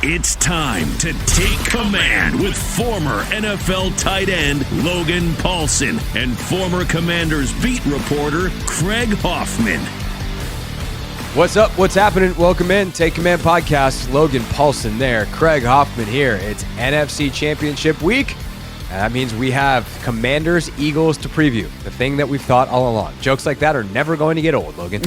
It's time to take command with former NFL tight end Logan Paulsen and former Commanders beat reporter Craig Hoffman. What's up? What's happening? Welcome in. Take Command Podcast. Logan Paulsen there. Craig Hoffman here. It's NFC Championship week. And that means we have Commanders, Eagles to preview. The thing that we've thought all along. Jokes like that are never going to get old, Logan.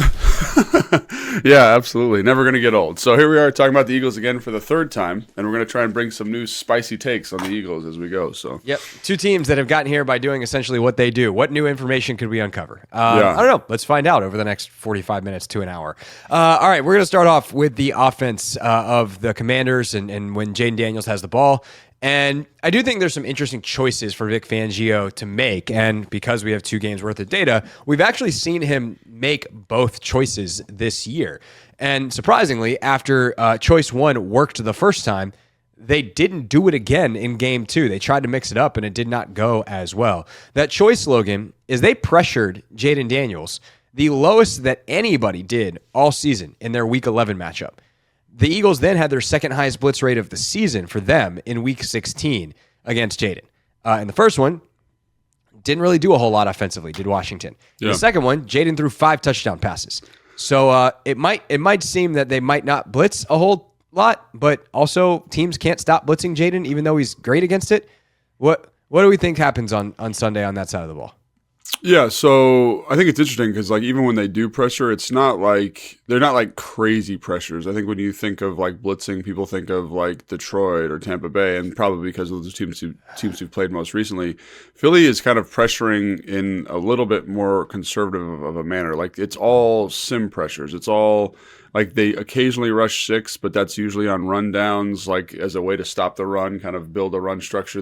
Yeah, absolutely. Never going to get old. So here we are talking about the Eagles again for the third time. And we're going to try and bring some new spicy takes on the Eagles as we go. So Yep. Two teams that have gotten here by doing essentially what they do. What new information could we uncover? I don't know. Let's find out over the next 45 minutes to an hour. All right, we're going to start off with the offense of the Commanders and when Jayden Daniels has the ball. And I do think there's some interesting choices for Vic Fangio to make. And because we have 2 games worth of data, we've actually seen him make both choices this year. And surprisingly, after choice 1 worked the first time, they didn't do it again in game 2. They tried to mix it up and it did not go as well. That choice, Logan, is they pressured Jayden Daniels, the lowest that anybody did all season in their Week 11 matchup. The Eagles then had their second highest blitz rate of the season for them in Week 16 against Jayden. In the first one, didn't really do a whole lot offensively, did Washington. In the second one, Jayden threw 5 touchdown passes. So it might seem that they might not blitz a whole lot, but also teams can't stop blitzing Jayden, even though he's great against it. What do we think happens on Sunday on that side of the ball? Yeah, so I think it's interesting because like even when they do pressure, it's not like they're not like crazy pressures. I think when you think of like blitzing, people think of like Detroit or Tampa Bay, and probably because of the teams who've played most recently, Philly is kind of pressuring in a little bit more conservative of a manner. Like it's all sim pressures. It's all like they occasionally rush 6, but that's usually on run downs, like as a way to stop the run, kind of build a run structure.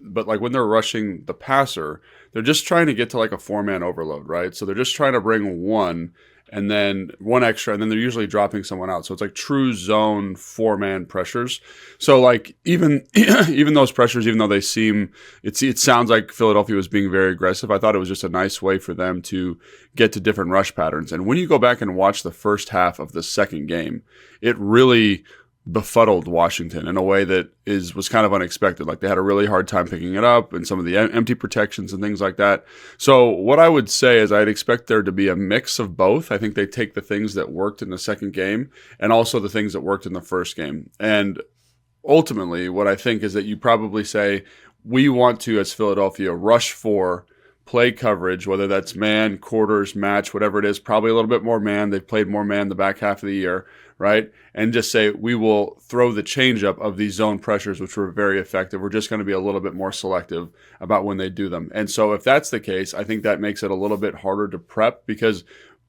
But like when they're rushing the passer, they're just trying to get to like a 4-man overload, right? So they're just trying to bring one and then one extra, and then they're usually dropping someone out. So it's like true zone 4-man pressures. So like even those pressures, even though they seem, it sounds like Philadelphia was being very aggressive. I thought it was just a nice way for them to get to different rush patterns. And when you go back and watch the first half of the second game, it really befuddled Washington in a way that was kind of unexpected. Like they had a really hard time picking it up and some of the empty protections and things like that. So what I would say is I'd expect there to be a mix of both. I think they take the things that worked in the second game and also the things that worked in the first game. And ultimately what I think is that you probably say, we want to, as Philadelphia, rush for play coverage, whether that's man, quarters, match, whatever it is, probably a little bit more man. They've played more man the back half of the year, right? And just say, we will throw the changeup of these zone pressures, which were very effective. We're just going to be a little bit more selective about when they do them. And so if that's the case, I think that makes it a little bit harder to prep because,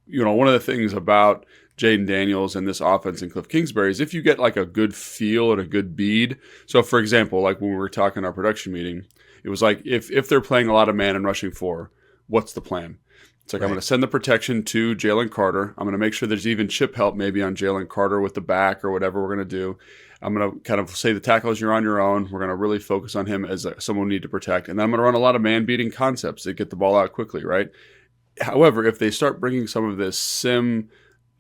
you know, one of the things about Jayden Daniels and this offense and Cliff Kingsbury is if you get like a good feel and a good bead. So for example, like when we were talking in our production meeting, it was like, if they're playing a lot of man and rushing 4, what's the plan? It's like, right. I'm going to send the protection to Jalen Carter. I'm going to make sure there's even chip help maybe on Jalen Carter with the back or whatever we're going to do. I'm going to kind of say the tackles, you're on your own. We're going to really focus on him as someone we need to protect. And then I'm going to run a lot of man-beating concepts that get the ball out quickly, right? However, if they start bringing some of this sim,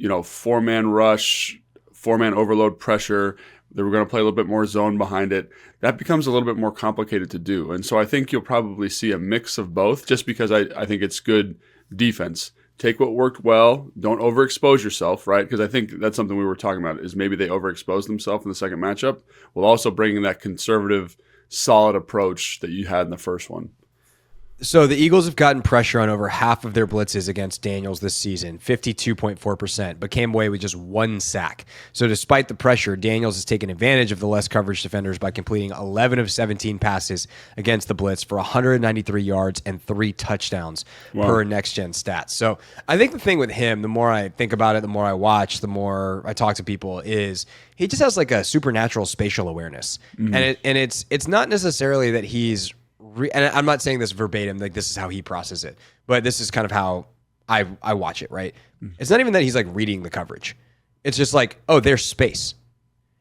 4-man rush, 4-man overload pressure, that we're going to play a little bit more zone behind it, that becomes a little bit more complicated to do. And so I think you'll probably see a mix of both just because I think it's good defense. Take what worked well. Don't overexpose yourself, right? Because I think that's something we were talking about is maybe they overexposed themselves in the second matchup while also bringing that conservative, solid approach that you had in the first one. So the Eagles have gotten pressure on over half of their blitzes against Daniels this season, 52.4%, but came away with just 1 sack. So despite the pressure, Daniels has taken advantage of the less coverage defenders by completing 11 of 17 passes against the blitz for 193 yards and 3 touchdowns per next-gen stats. So I think the thing with him, the more I think about it, the more I watch, the more I talk to people, is he just has like a supernatural spatial awareness. Mm-hmm. And it's not necessarily that he's and I'm not saying this verbatim, like this is how he processes it, but this is kind of how I watch it, right? Mm-hmm. It's not even that he's like reading the coverage. It's just like, oh, there's space.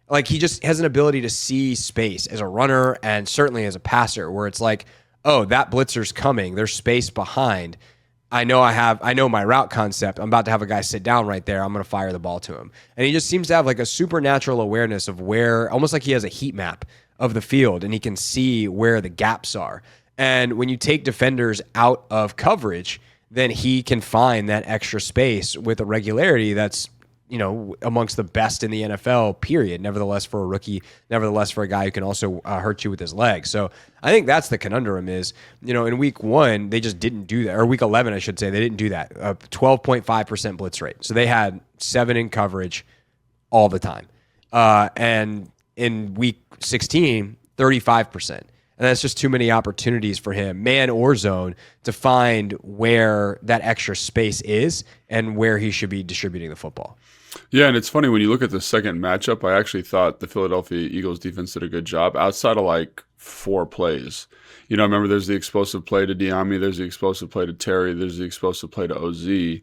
Like he just has an ability to see space as a runner and certainly as a passer where it's like, oh, that blitzer's coming. There's space behind. I know my route concept. I'm about to have a guy sit down right there. I'm going to fire the ball to him. And he just seems to have like a supernatural awareness of where, almost like he has a heat map of the field and he can see where the gaps are. And when you take defenders out of coverage, then he can find that extra space with a regularity that's, amongst the best in the NFL, period. Nevertheless, for a rookie, nevertheless, for a guy who can also hurt you with his legs. So I think that's the conundrum is, in week 1, they just didn't do that. Or week 11, I should say, they didn't do that. 12.5% blitz rate. So they had 7 in coverage all the time. And in week 16, 35%. And that's just too many opportunities for him, man or zone, to find where that extra space is and where he should be distributing the football. Yeah, and it's funny when you look at the second matchup, I actually thought the Philadelphia Eagles defense did a good job outside of like 4 plays. I remember there's the explosive play to Diami, there's the explosive play to Terry, there's the explosive play to OZ.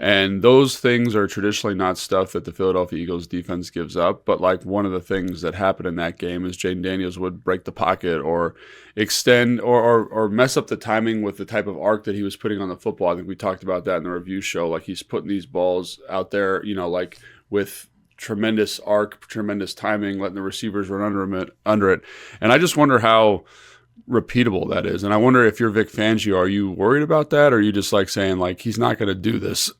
And those things are traditionally not stuff that the Philadelphia Eagles defense gives up. But like one of the things that happened in that game is Jayden Daniels would break the pocket or extend or mess up the timing with the type of arc that he was putting on the football. I think we talked about that in the review show. Like he's putting these balls out there, like with tremendous arc, tremendous timing, letting the receivers run under it. And I just wonder how repeatable that is. And I wonder if you're Vic Fangio, are you worried about that? Or are you just like saying like, he's not going to do this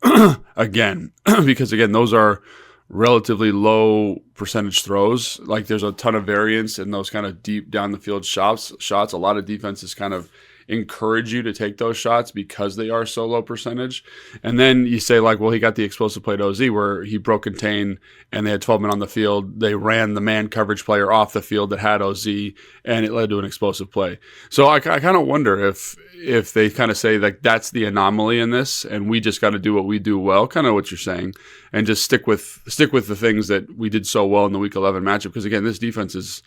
again? Because again, those are relatively low percentage throws. Like there's a ton of variance in those kind of deep down the field shots. A lot of defenses kind of encourage you to take those shots because they are so low percentage. And then you say like, well, he got the explosive play to OZ where he broke contain and they had 12 men on the field. They ran the man coverage player off the field that had OZ and it led to an explosive play. So I kind of wonder if they kind of say like that's the anomaly in this and we just got to do what we do well, kind of what you're saying, and just stick with the things that we did so well in the week 11 matchup. Because again, this defense is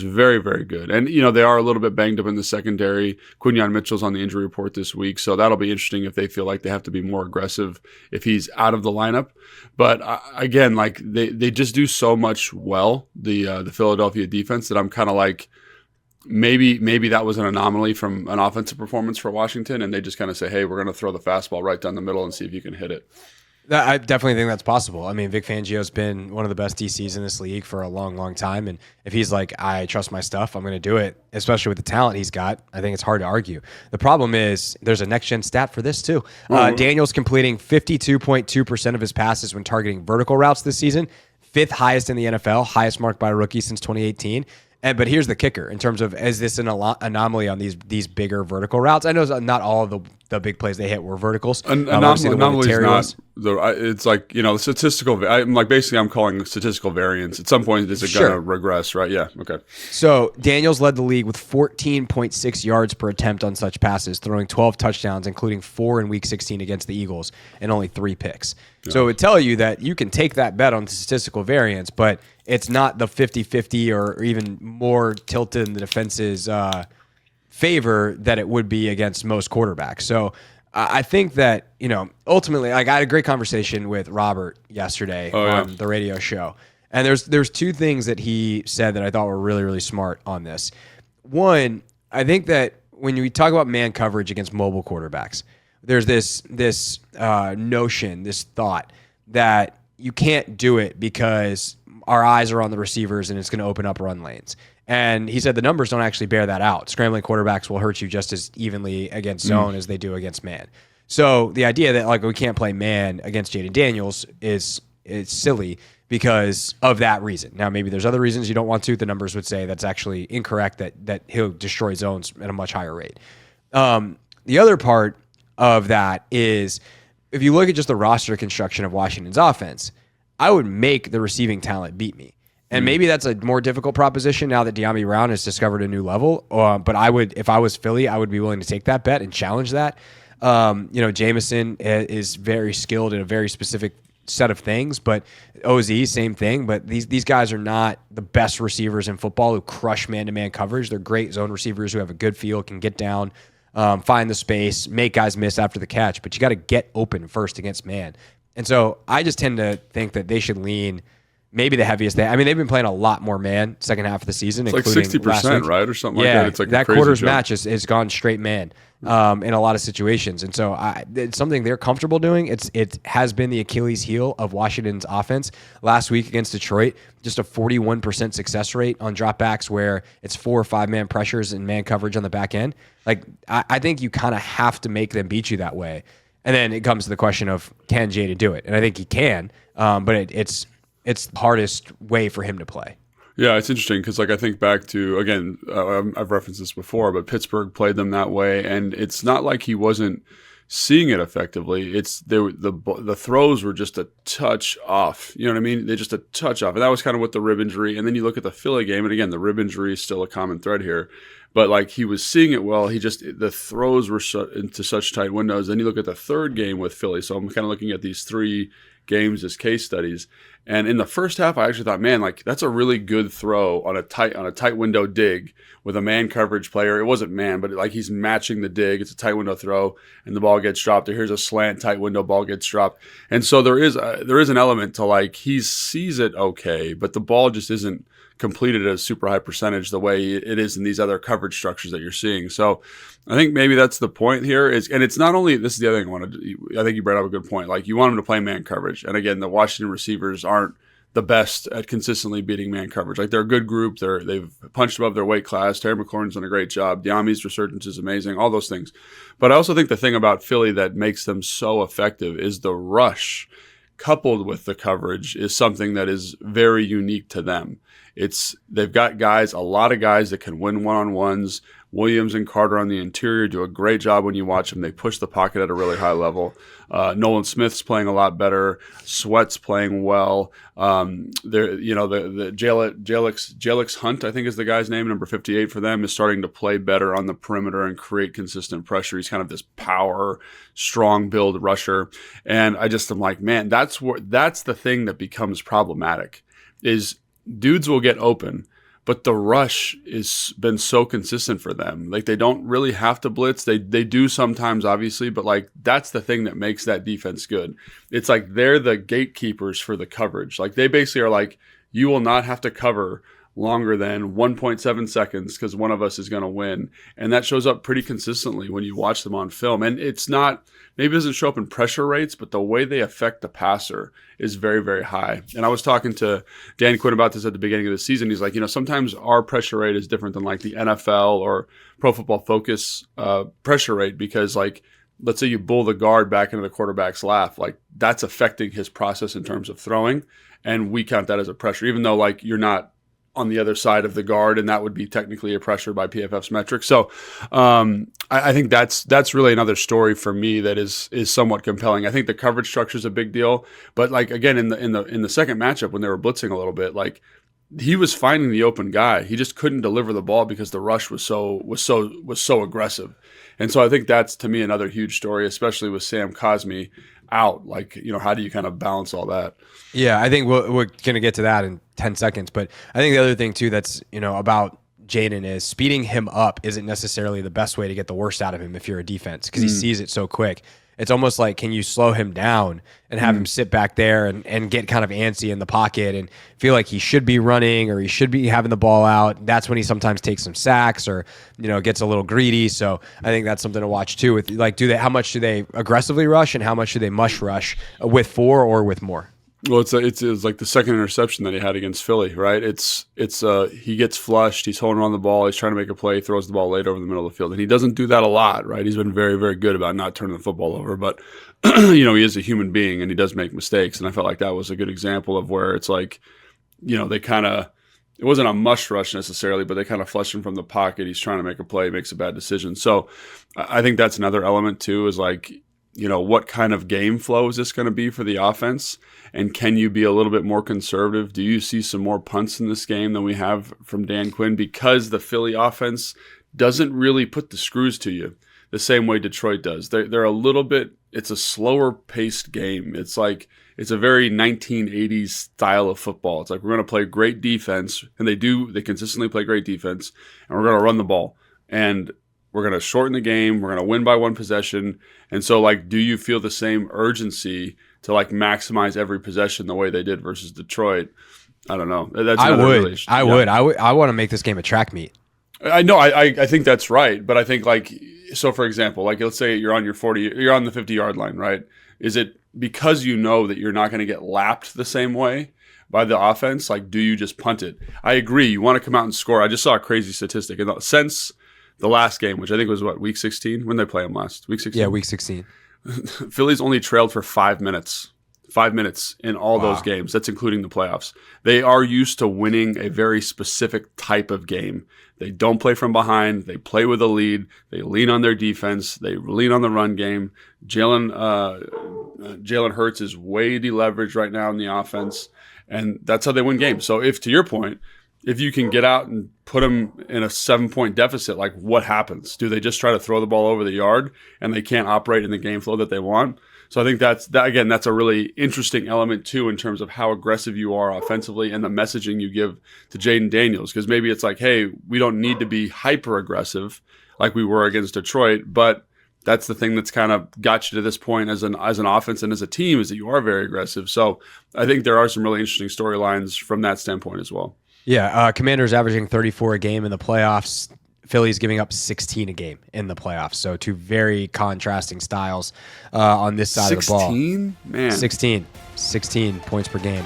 very, very good. And, they are a little bit banged up in the secondary. Quinyon Mitchell's on the injury report this week, so that'll be interesting if they feel like they have to be more aggressive if he's out of the lineup. But, again, like they just do so much well, the Philadelphia defense, that I'm kind of like maybe that was an anomaly from an offensive performance for Washington, and they just kind of say, hey, we're going to throw the fastball right down the middle and see if you can hit it. I definitely think that's possible. I mean, Vic Fangio's been one of the best DCs in this league for a long, long time. And if he's like, I trust my stuff, I'm going to do it, especially with the talent he's got, I think it's hard to argue. The problem is there's a next-gen stat for this too. Daniel's completing 52.2% of his passes when targeting vertical routes this season, 5th highest in the NFL, highest mark by a rookie since 2018. But here's the kicker in terms of, is this an anomaly on these bigger vertical routes? I know not all of the big plays they hit were verticals. Anomaly is not. It's like, statistical. I'm calling statistical variance. At some point, is it going to regress, right? Yeah. Okay. So Daniels led the league with 14.6 yards per attempt on such passes, throwing 12 touchdowns, including 4 in Week 16 against the Eagles, and only 3 picks. Yeah. So it would tell you that you can take that bet on statistical variance, but it's not the 50-50 or even more tilted in the defense's favor that it would be against most quarterbacks. So I think that, ultimately, like I had a great conversation with Robert yesterday on the radio show. And there's 2 things that he said that I thought were really, really smart on this. One, I think that when we talk about man coverage against mobile quarterbacks, there's this notion, this thought that you can't do it because our eyes are on the receivers and it's going to open up run lanes. And he said the numbers don't actually bear that out. Scrambling quarterbacks will hurt you just as evenly against zone as they do against man. So the idea that like we can't play man against Jayden Daniels is silly because of that reason. Now maybe there's other reasons you don't want to. The numbers would say that's actually incorrect, that he'll destroy zones at a much higher rate. The other part of that is if you look at just the roster construction of Washington's offense, I would make the receiving talent beat me. And maybe that's a more difficult proposition now that De'Ami Brown has discovered a new level. But I would, if I was Philly, I would be willing to take that bet and challenge that. Jameson is very skilled in a very specific set of things, but OZ, same thing. But these guys are not the best receivers in football who crush man-to-man coverage. They're great zone receivers who have a good feel, can get down, find the space, make guys miss after the catch. But you got to get open first against man. And so I just tend to think that they should lean maybe the heaviest. They've been playing a lot more man second half of the season, it's including like 60%, right, or something like that. It's like that quarter's match has gone straight man. in a lot of situations. And so it's something they're comfortable doing. It has been the Achilles heel of Washington's offense. Last week against Detroit, just a 41% success rate on dropbacks where it's 4 or 5 man pressures and man coverage on the back end. Like, I think you kind of have to make them beat you that way. And then it comes to the question of, can Jayden do it? And I think he can, but it's the hardest way for him to play. Yeah, it's interesting because, like, I think back to, again, I've referenced this before, but Pittsburgh played them that way, and it's not like he wasn't seeing it effectively. It's the throws were just a touch off. You know what I mean? They're just a touch off, and that was kind of with the rib injury. And then you look at the Philly game, and again, the rib injury is still a common thread here. But like, he was seeing it well. The throws were into such tight windows. Then you look at the third game with Philly. So I'm kind of looking at these 3 games as case studies. And in the first half, I actually thought, man, like, that's a really good throw on a tight window dig with a man coverage player. It wasn't man, but like, he's matching the dig. It's a tight window throw, and the ball gets dropped. Or here's a slant, tight window, ball gets dropped. And so there is an element to, like, he sees it okay, but the ball just isn't completed at a super high percentage the way it is in these other coverage structures that you're seeing. So I think maybe that's the point here and it's not only, this is the other thing I think you brought up a good point. Like, you want him to play man coverage. And again, the Washington receivers aren't the best at consistently beating man coverage. Like, they're a good group. They've punched above their weight class. Terry McLaurin's done a great job. Diami's resurgence is amazing, all those things. But I also think the thing about Philly that makes them so effective is the rush coupled with the coverage is something that is very unique to them. They've got a lot of guys that can win one-on-ones. Williams and Carter on the interior do a great job when you watch them. They push the pocket at a really high level. Nolan Smith's playing a lot better. Sweat's playing well. The Jalix Hunt, I think is the guy's name, number 58 for them, is starting to play better on the perimeter and create consistent pressure. He's kind of this power, strong build rusher. And I'm like, man, that's the thing that becomes problematic is dudes will get open, but the rush has been so consistent for them. Like, they don't really have to blitz. They do sometimes, obviously, but like, that's the thing that makes that defense good. It's like they're the gatekeepers for the coverage. Like, they basically are like, you will not have to cover longer than 1.7 seconds because one of us is going to win. And that shows up pretty consistently when you watch them on film. And it's not, maybe it doesn't show up in pressure rates, but the way they affect the passer is very, very high. And I was talking to Dan Quinn about this at the beginning of the season. He's like, sometimes our pressure rate is different than like the NFL or Pro Football Focus pressure rate because, like, let's say you bull the guard back into the quarterback's lap, like, that's affecting his process in terms of throwing. And we count that as a pressure, even though, like, you're not on the other side of the guard, and that would be technically a pressure by PFF's metric. So I think that's really another story for me that is somewhat compelling. I think the coverage structure is a big deal, but like, again, in the second matchup when they were blitzing a little bit, like, he was finding the open guy. He just couldn't deliver the ball because the rush was so aggressive. And so I think that's, to me, another huge story, especially with Sam Cosmi out. Like, how do you kind of balance all that? Yeah, I think we're going to get to that in 10 seconds. But I think the other thing, too, that's, about Jayden is speeding him up isn't necessarily the best way to get the worst out of him if you're a defense because he sees it so quick. It's almost like, can you slow him down and have him sit back there and get kind of antsy in the pocket and feel like he should be running or he should be having the ball out? That's when he sometimes takes some sacks or, gets a little greedy. So I think that's something to watch too. With like, how much do they aggressively rush and how much do they mush rush with 4 or with more? Well, it's like the second interception that he had against Philly, right? He gets flushed, he's holding on the ball, he's trying to make a play, throws the ball late over the middle of the field, and he doesn't do that a lot, right? He's been very, very good about not turning the football over, but he is a human being and he does make mistakes, and I felt like that was a good example of where it's like, they kind of, it wasn't a mush rush necessarily, but they kind of flushed him from the pocket. He's trying to make a play, makes a bad decision. So I think that's another element too, is like, what kind of game flow is this going to be for the offense? And can you be a little bit more conservative? Do you see some more punts in this game than we have from Dan Quinn? Because the Philly offense doesn't really put the screws to you the same way Detroit does. They're a little bit, it's a slower paced game. It's like, it's a very 1980s style of football. It's like, we're going to play great defense, and they consistently play great defense, and we're going to run the ball. And we're going to shorten the game. We're going to win by one possession. And so, like, do you feel the same urgency to, like, maximize every possession the way they did versus Detroit? I don't know. I would. I want to make this game a track meet. I know. I think that's right, but I think so. For example, let's say you're on you're on the 50-yard line, right? Is it because you know that you're not going to get lapped the same way by the offense? Do you just punt it? I agree. You want to come out and score. I just saw a crazy statistic. And since the last game, which I think was week 16? When did they play them last? Week 16? Yeah, week 16. Philly's only trailed for 5 minutes. 5 minutes in all those games. That's including the playoffs. They are used to winning a very specific type of game. They don't play from behind. They play with a lead. They lean on their defense. They lean on the run game. Jalen Hurts is way deleveraged right now in the offense, and that's how they win games. So to your point, if you can get out and put them in a 7-point deficit, what happens? Do they just try to throw the ball over the yard and they can't operate in the game flow that they want? So I think that's a really interesting element too in terms of how aggressive you are offensively and the messaging you give to Jayden Daniels, because maybe it's hey, we don't need to be hyper aggressive like we were against Detroit, but that's the thing that's kind of got you to this point as an offense and as a team, is that you are very aggressive. So I think there are some really interesting storylines from that standpoint as well. Yeah, Commanders averaging 34 a game in the playoffs. Philly's giving up 16 a game in the playoffs. So two very contrasting styles on this side of the ball. 16? Man. 16 points per game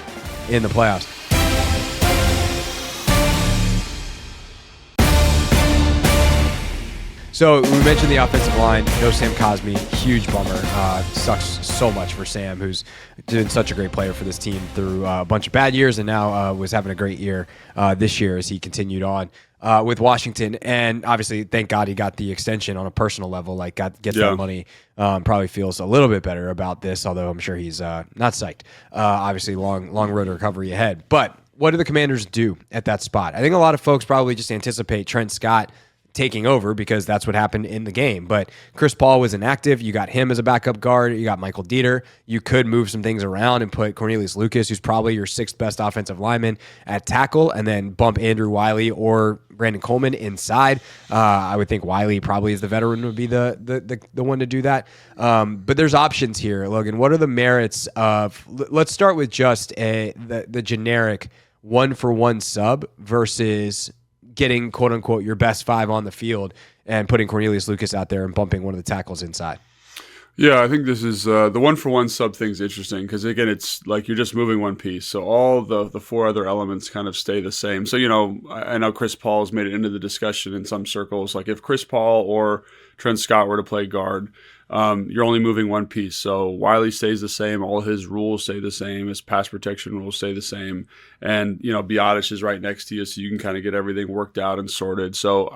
in the playoffs. So we mentioned the offensive line. No Sam Cosmi, huge bummer. Sucks so much for Sam, who's been such a great player for this team through a bunch of bad years, and now was having a great year this year as he continued on with Washington. And obviously, thank God he got the extension on a personal level. Gets that money. Probably feels a little bit better about this, although I'm sure he's not psyched. Obviously, long road to recovery ahead. But what do the Commanders do at that spot? I think a lot of folks probably just anticipate Trent Scott taking over because that's what happened in the game. But Chris Paul was inactive. You got him as a backup guard. You got Michael Dieter. You could move some things around and put Cornelius Lucas, who's probably your 6th best offensive lineman, at tackle, and then bump Andrew Wiley or Brandon Coleman inside. I would think Wiley probably as the veteran would be the one to do that. But there's options here, Logan. What are the merits of? Let's start with just the generic 1-for-1 sub versus getting, quote unquote, your best 5 on the field and putting Cornelius Lucas out there and bumping one of the tackles inside. Yeah, I think this is the 1-for-1 sub thing's interesting because, again, it's you're just moving one piece. So all the 4 other elements kind of stay the same. So, I know Chris Paul's made it into the discussion in some circles. If Chris Paul or Trent Scott were to play guard, you're only moving one piece. So Wiley stays the same. All his rules stay the same. His pass protection rules stay the same. And, Biotish is right next to you, so you can kind of get everything worked out and sorted. So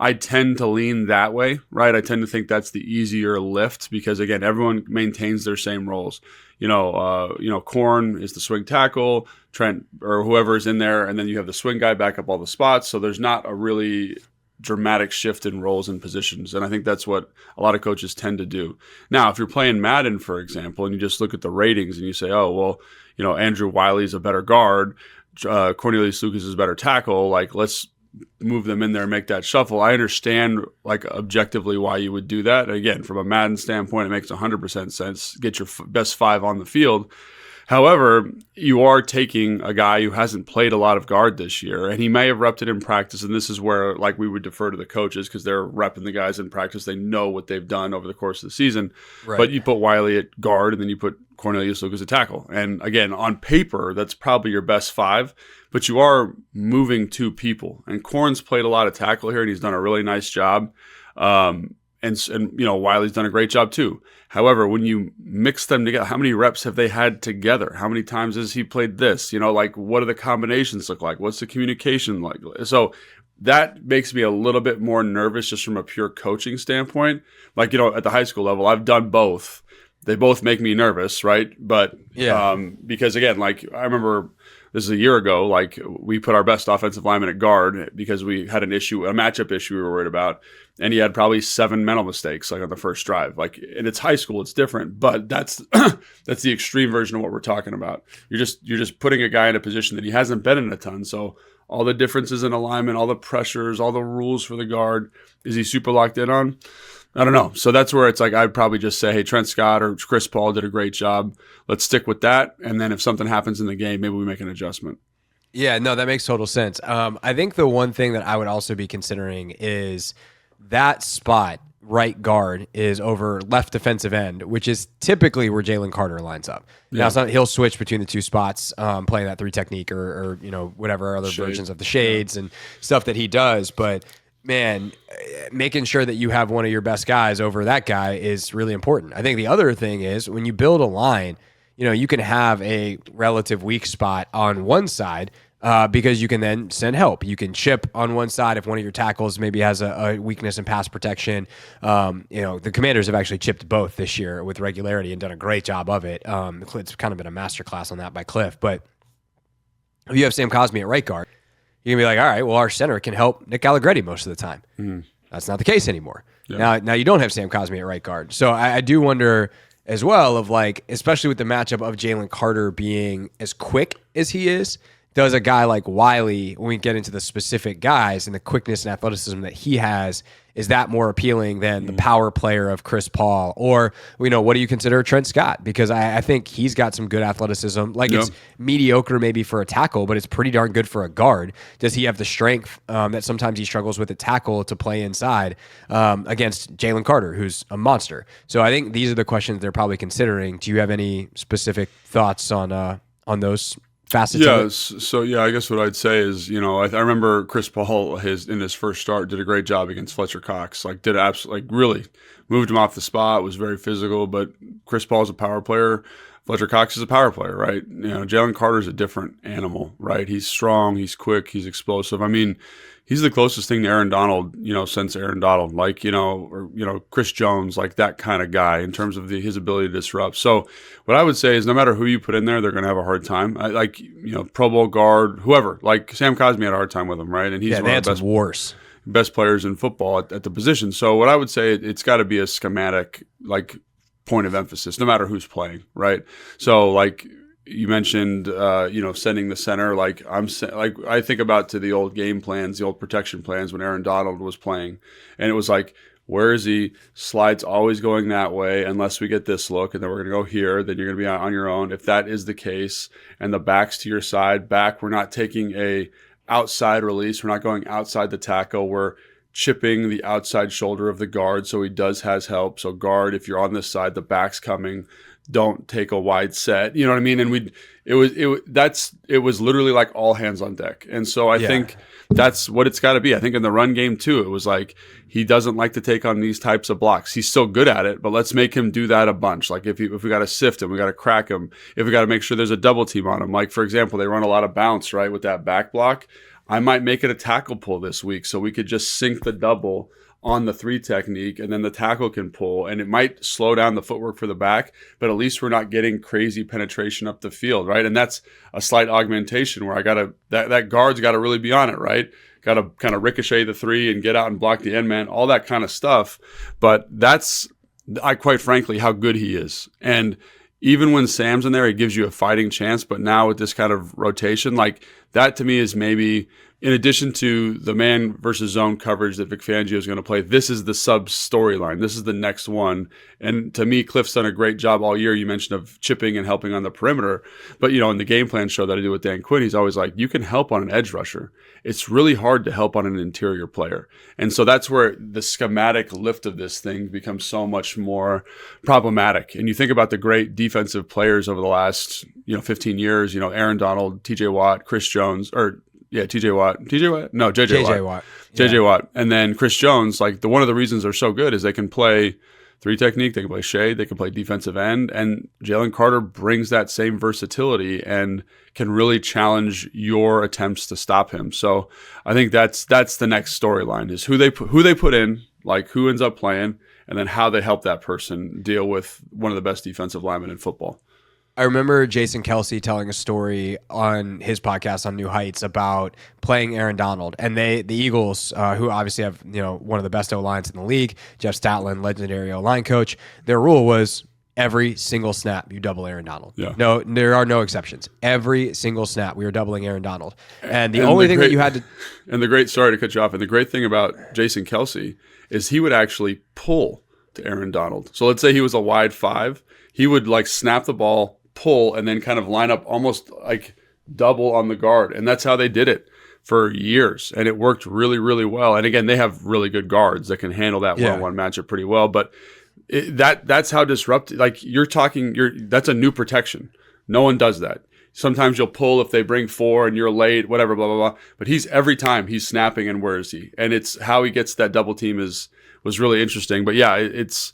I tend to lean that way, right? I tend to think that's the easier lift because, again, everyone maintains their same roles. Corn is the swing tackle, Trent or whoever is in there, and then you have the swing guy back up all the spots. So there's not a really dramatic shift in roles and positions. And I think that's what a lot of coaches tend to do. Now, if you're playing Madden, for example, and you just look at the ratings and you say, oh, well, Andrew Wiley's a better guard, Cornelius Lucas is a better tackle, let's move them in there and make that shuffle. I understand objectively why you would do that. Again, from a Madden standpoint, it makes 100% sense. Get your best 5 on the field. However, you are taking a guy who hasn't played a lot of guard this year, and he may have repped it in practice, and this is where we would defer to the coaches because they're repping the guys in practice. They know what they've done over the course of the season. Right. But you put Wiley at guard, and then you put Cornelius Lucas at tackle. And again, on paper, that's probably your best 5, but you are moving 2 people. And Corn's played a lot of tackle here, and he's done a really nice job. And Wiley's done a great job too. However, when you mix them together, how many reps have they had together? How many times has he played this? What do the combinations look like? What's the communication like? So that makes me a little bit more nervous just from a pure coaching standpoint. At the high school level, I've done both. They both make me nervous, right? But because again, I remember this is a year ago, we put our best offensive lineman at guard because we had a matchup issue we were worried about. And he had probably 7 mental mistakes on the first drive. And it's high school, it's different, but that's the extreme version of what we're talking about. You're just putting a guy in a position that he hasn't been in a ton. So all the differences in alignment, all the pressures, all the rules for the guard, is he super locked in on? I don't know. So that's where it's I'd probably just say, hey, Trent Scott or Chris Paul did a great job. Let's stick with that. And then if something happens in the game, maybe we make an adjustment. Yeah, no, that makes total sense. I think the one thing that I would also be considering is that spot, right guard, is over left defensive end, which is typically where Jalen Carter lines up. Now, it's not, he'll switch between the two spots, playing that 3 technique or whatever other versions of the shades and stuff that he does. But man, making sure that you have one of your best guys over that guy is really important. I think the other thing is when you build a line, you can have a relative weak spot on one side because you can then send help. You can chip on one side if one of your tackles maybe has a weakness in pass protection. The Commanders have actually chipped both this year with regularity and done a great job of it. It's kind of been a masterclass on that by Cliff. But if you have Sam Cosmi at right guard, you can be like, all right, well, our center can help Nick Allegretti most of the time. Mm-hmm. That's not the case anymore. Yeah. Now you don't have Sam Cosmi at right guard. So I do wonder as well of especially with the matchup of Jalen Carter being as quick as he is, does a guy like Wiley, when we get into the specific guys and the quickness and athleticism that he has, is that more appealing than the power player of Chris Paul? Or, what do you consider Trent Scott? Because I think he's got some good athleticism. It's mediocre maybe for a tackle, but it's pretty darn good for a guard. Does he have the strength that sometimes he struggles with a tackle to play inside against Jalen Carter, who's a monster? So I think these are the questions they're probably considering. Do you have any specific thoughts on those facets? I guess what I'd say is, I remember Chris Paul in his first start did a great job against Fletcher Cox. Really moved him off the spot, was very physical. But Chris Paul is a power player. Fletcher Cox is a power player, right? Jalen Carter's a different animal, right? He's strong, he's quick, he's explosive. I mean, he's the closest thing to Aaron Donald, since Aaron Donald, or Chris Jones, like that kind of guy in terms of his ability to disrupt. So what I would say is no matter who you put in there, they're going to have a hard time. Pro Bowl guard, whoever, like Sam Cosmi had a hard time with him, right? And he's one of the best players in football at the position. So what I would say, it's got to be a schematic, point of emphasis, no matter who's playing, right? So you mentioned, sending the center. I think about to the old game plans, the old protection plans when Aaron Donald was playing, and it was where is he? Slide's always going that way unless we get this look, and then we're going to go here. Then you're going to be on your own. If that is the case, and the back's to your side, we're not taking a outside release. We're not going outside the tackle. We're chipping the outside shoulder of the guard, so he has help. So guard, if you're on this side, the back's coming. Don't take a wide set. You know what I mean? And it was literally all hands on deck. And so I think that's what it's got to be. I think in the run game too, it was he doesn't like to take on these types of blocks. He's still good at it, but let's make him do that a bunch. If we got to sift him, we got to crack him. If we got to make sure there's a double team on him. For example, they run a lot of bounce, right, with that back block. I might make it a tackle pull this week so we could just sink the double on the 3 technique, and then the tackle can pull, and it might slow down the footwork for the back, but at least we're not getting crazy penetration up the field, right? And that's a slight augmentation where that guard's got to really be on it, right? Got to kind of ricochet the 3 and get out and block the end man, all that kind of stuff. But that's, quite frankly, how good he is. And even when Sam's in there, he gives you a fighting chance. But now with this kind of rotation, that to me is maybe, in addition to the man versus zone coverage that Vic Fangio is going to play, this is the sub storyline. This is the next one. And to me, Cliff's done a great job all year. You mentioned of chipping and helping on the perimeter. But, in the game plan show that I do with Dan Quinn, he's always you can help on an edge rusher. It's really hard to help on an interior player. And so that's where the schematic lift of this thing becomes so much more problematic. And you think about the great defensive players over the last, 15 years, Aaron Donald, TJ Watt, Chris Jones, TJ Watt. No, JJ Watt. JJ Watt. And then Chris Jones, one of the reasons they're so good is they can play 3 technique, they can play shade, they can play defensive end, and Jalen Carter brings that same versatility and can really challenge your attempts to stop him. So I think that's the next storyline is who they put in, who ends up playing, and then how they help that person deal with one of the best defensive linemen in football. I remember Jason Kelsey telling a story on his podcast on New Heights about playing Aaron Donald, and the Eagles, who obviously have one of the best O-lines in the league, Jeff Statland, legendary O-line coach, their rule was every single snap you double Aaron Donald. Yeah. No, there are no exceptions. Every single snap we were doubling Aaron Donald, and the only thing that you had to. And sorry to cut you off. And the great thing about Jason Kelsey is he would actually pull to Aaron Donald. So let's say he was a wide 5, he would snap the ball, pull, and then kind of line up almost double on the guard. And that's how they did it for years. And it worked really, really well. And again, they have really good guards that can handle that one-on-one matchup pretty well. But that's how disruptive, like that's a new protection. No one does that. Sometimes you'll pull if they bring 4 and you're late, whatever, blah, blah, blah. But every time he's snapping, and where is he? And it's how he gets that double team was really interesting. But yeah, it's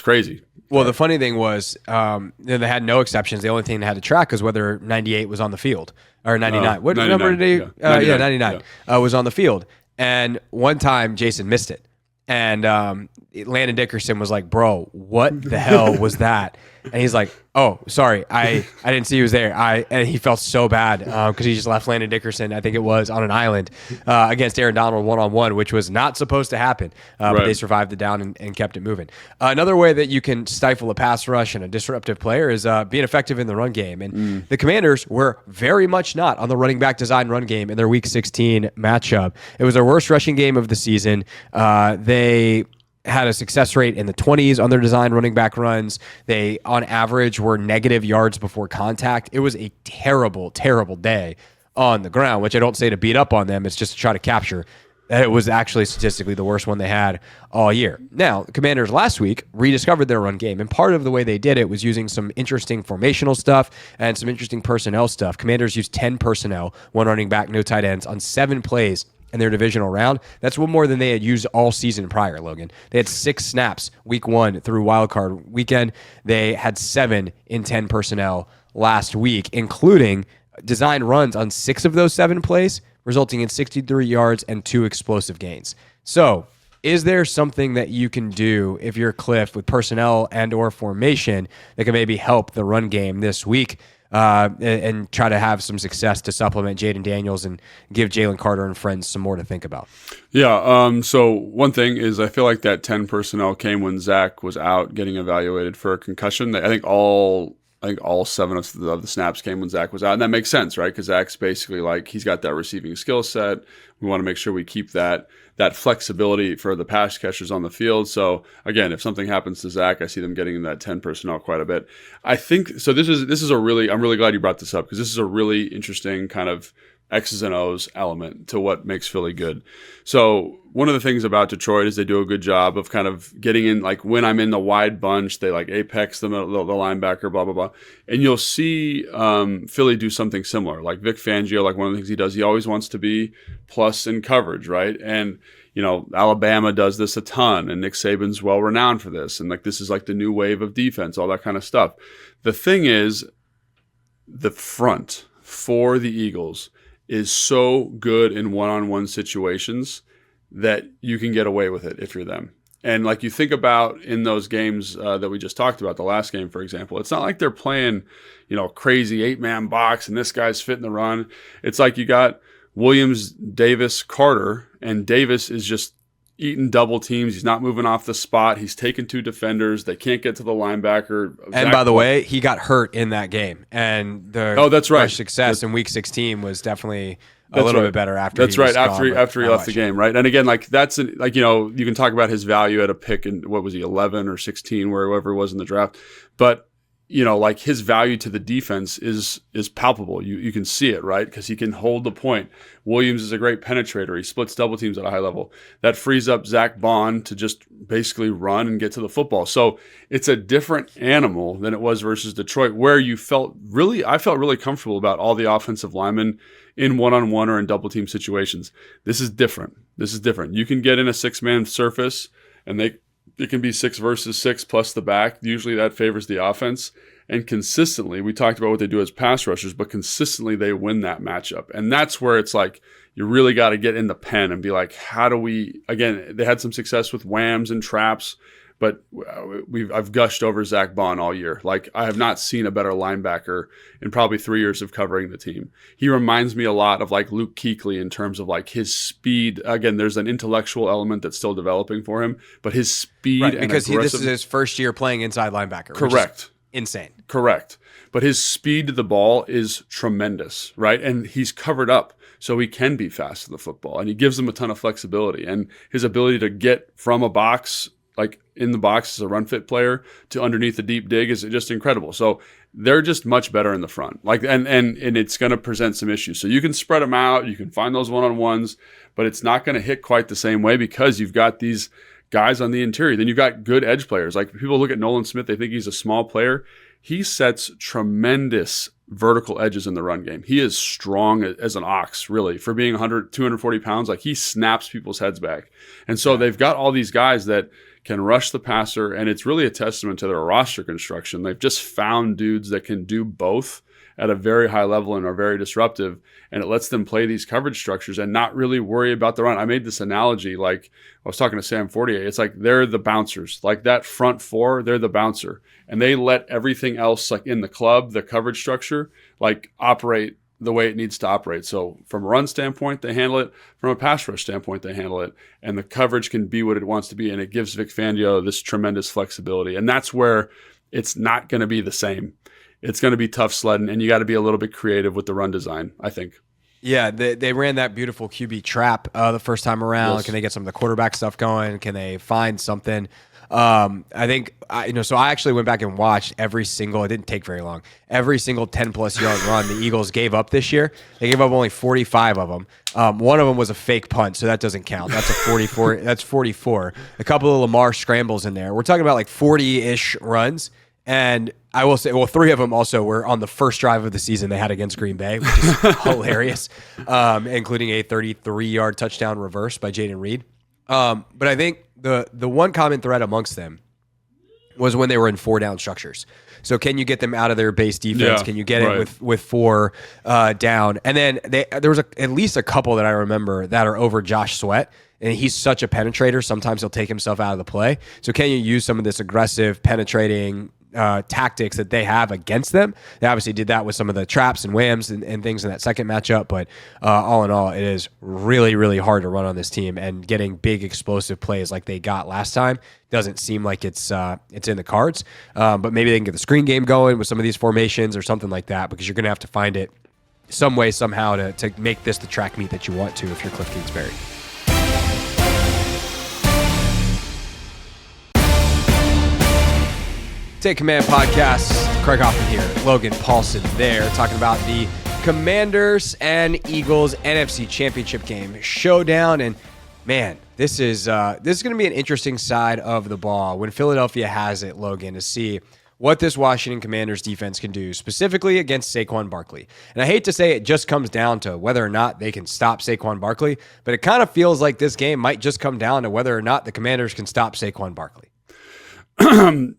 crazy. Well, the funny thing was they had no exceptions. The only thing they had to track was whether 98 was on the field or 99. What 99, number did he? 99, 99 was on the field. And one time Jason missed it. And Landon Dickerson was like, bro, what the hell was that? And he's like, oh, sorry, I didn't see he was there. And he felt so bad because he just left Landon Dickerson, I think it was, on an island against Aaron Donald one-on-one, which was not supposed to happen. But they survived the down and kept it moving. Another way that you can stifle a pass rush and a disruptive player is being effective in the run game. And the Commanders were very much not on the running back design run game in their Week 16 matchup. It was their worst rushing game of the season. They had a success rate in the 20s on their design running back runs. They, on average, were negative yards before contact. It was a terrible, terrible day on the ground, which I don't say to beat up on them. It's just to try to capture. It was actually statistically the worst one they had all year. Now, the Commanders last week rediscovered their run game, and part of the way they did it was using some interesting formational stuff and some interesting personnel stuff. Commanders used 10 personnel, 1 running back, no tight ends, on 7 plays in their divisional round. That's one more than they had used all season prior, Logan. They had 6 snaps week 1 through wildcard weekend. They had 7 in 10 personnel last week, including design runs on 6 of those 7 plays, resulting in 63 yards and 2 explosive gains. So is there something that you can do if you're Cliff with personnel and or formation that can maybe help the run game this week? And try to have some success to supplement Jayden Daniels and give Jalen Carter and friends some more to think about. Yeah. So one thing is I feel like that 10 personnel came when Zach was out getting evaluated for a concussion. I think all 7 of the snaps came when Zach was out. And that makes sense, right? Because Zach's basically like, he's got that receiving skill set. We want to make sure we keep that flexibility for the pass catchers on the field. So again, if something happens to Zach, I see them getting in that 10 personnel quite a bit. I think so. This is I'm really glad you brought this up, because this is a really interesting kind of X's and O's element to what makes Philly good. So one of the things about Detroit is they do a good job of kind of getting in, like when I'm in the wide bunch, they like apex the linebacker, blah, blah, blah. And you'll see Philly do something similar. Like Vic Fangio, like one of the things he does, he always wants to be plus in coverage, right? And, you know, Alabama does this a ton, and Nick Saban's well renowned for this. And like, this is like the new wave of defense, all that kind of stuff. The thing is, the front for the Eagles is so good in one-on-one situations that you can get away with it if you're them. And like you think about in those games that we just talked about, the last game, for example, it's not like they're playing, you know, crazy 8-man box and this guy's fitting the run. It's like you got Williams, Davis, Carter, and Davis is just eating double teams. He's not moving off the spot. He's taking 2 defenders. They can't get to the linebacker. And by the way, he got hurt in that game. And the that's right. success in Week 16 was definitely a little bit better after. That's right. After he left the game, right? And again, like that's like, you know, you can talk about his value at a pick in, what was he, 11 or 16, wherever he was in the draft, but you know, like his value to the defense is palpable. You can see it, right? Because he can hold the point. Williams is a great penetrator. He splits double teams at a high level. That frees up Zach Bond to just basically run and get to the football. So it's a different animal than it was versus Detroit, where I felt really comfortable about all the offensive linemen in one-on-one or in double team situations. This is different. You can get in a 6-man surface, and it can be 6 versus 6 plus the back. Usually that favors the offense. And consistently, we talked about what they do as pass rushers, but consistently they win that matchup. And that's where it's like, you really got to get in the pen and be like, how do we, again, they had some success with whams and traps, but I've gushed over Zach Bond all year. Like, I have not seen a better linebacker in probably 3 years of covering the team. He reminds me a lot of like Luke Kuechly in terms of like his speed. Again, there's an intellectual element that's still developing for him, but his speed and because this is his first year playing inside linebacker. Correct. Insane. Correct. But his speed to the ball is tremendous, right? And he's covered up, so he can be fast to the football, and he gives them a ton of flexibility. And his ability to get from a box like in the box as a run fit player to underneath the deep dig is just incredible. So they're just much better in the front. Like, and it's going to present some issues. So you can spread them out, you can find those one-on-ones, but it's not going to hit quite the same way because you've got these guys on the interior. Then you've got good edge players. Like people look at Nolan Smith, they think he's a small player. He sets tremendous vertical edges in the run game. He is strong as an ox, really, for being 240 pounds. Like he snaps people's heads back. And so they've got all these guys that can rush the passer, and it's really a testament to their roster construction. They've just found dudes that can do both at a very high level and are very disruptive, and it lets them play these coverage structures and not really worry about the run. I made this analogy, like I was talking to Sam Fortier. It's like they're the bouncers. Like that front four, they're the bouncer, and they let everything else, like in the club, the coverage structure, like operate the way it needs to operate. So from a run standpoint, they handle it. From a pass rush standpoint, they handle it. And the coverage can be what it wants to be, and it gives Vic Fangio this tremendous flexibility. And that's where it's not going to be the same. It's going to be tough sledding, and you got to be a little bit creative with the run design, I think. Yeah, they ran that beautiful QB trap the first time around. Yes. Can they get some of the quarterback stuff going? Can they find something? I think, so I actually went back and watched it didn't take very long, every single 10-plus yard run the Eagles gave up this year. They gave up only 45 of them. One of them was a fake punt, so that doesn't count. That's a 44. That's 44. A couple of Lamar scrambles in there. We're talking about like 40-ish runs. And I will say, well, 3 of them also were on the first drive of the season they had against Green Bay, which is hilarious, including a 33-yard touchdown reverse by Jayden Reed. But I think the one common thread amongst them was when they were in 4-down structures. So can you get them out of their base defense? Yeah, can you get it with 4 down? And then there was at least a couple that I remember that are over Josh Sweat. And he's such a penetrator. Sometimes he'll take himself out of the play. So can you use some of this aggressive, penetrating tactics that they have against them? They obviously did that with some of the traps and whams and things in that second matchup. But all in all, it is really, really hard to run on this team. And getting big, explosive plays like they got last time doesn't seem like it's in the cards. But maybe they can get the screen game going with some of these formations or something like that, because you're going to have to find it some way, somehow to make this the track meet that you want to if you're Cliff Kingsbury. Take Command Podcast. Craig Hoffman here. Logan Paulson there, talking about the Commanders and Eagles NFC Championship game showdown. And man, this is going to be an interesting side of the ball when Philadelphia has it, Logan, to see what this Washington Commanders defense can do, specifically against Saquon Barkley. And I hate to say it just comes down to whether or not they can stop Saquon Barkley, but it kind of feels like this game might just come down to whether or not the Commanders can stop Saquon Barkley.